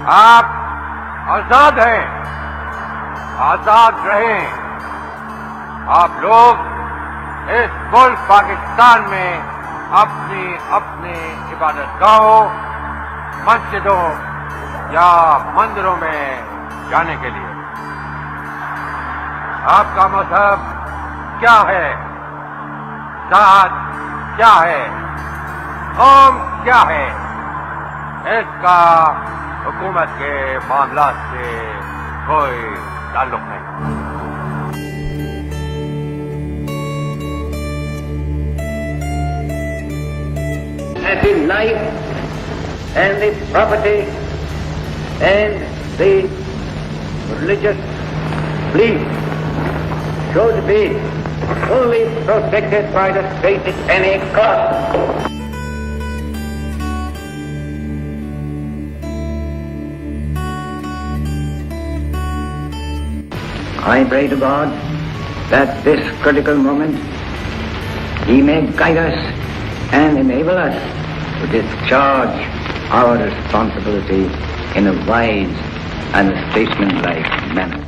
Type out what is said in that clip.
आप आजाद हैं, आजाद रहें। आप लोग इस मुल्क पाकिस्तान में अपनी अपनी इबादतगाहों, मस्जिदों या मंदिरों में जाने के लिए। आपका मजहब क्या है, जात क्या है, कौम क्या है, इसका हुकूमत के मामलात से कोई ताल्लुक नहीं। As in life and the property and the religious belief should be fully protected by the state at any cost. I pray to God that this critical moment He may guide us and enable us to discharge our responsibility in a wise and statesmanlike manner.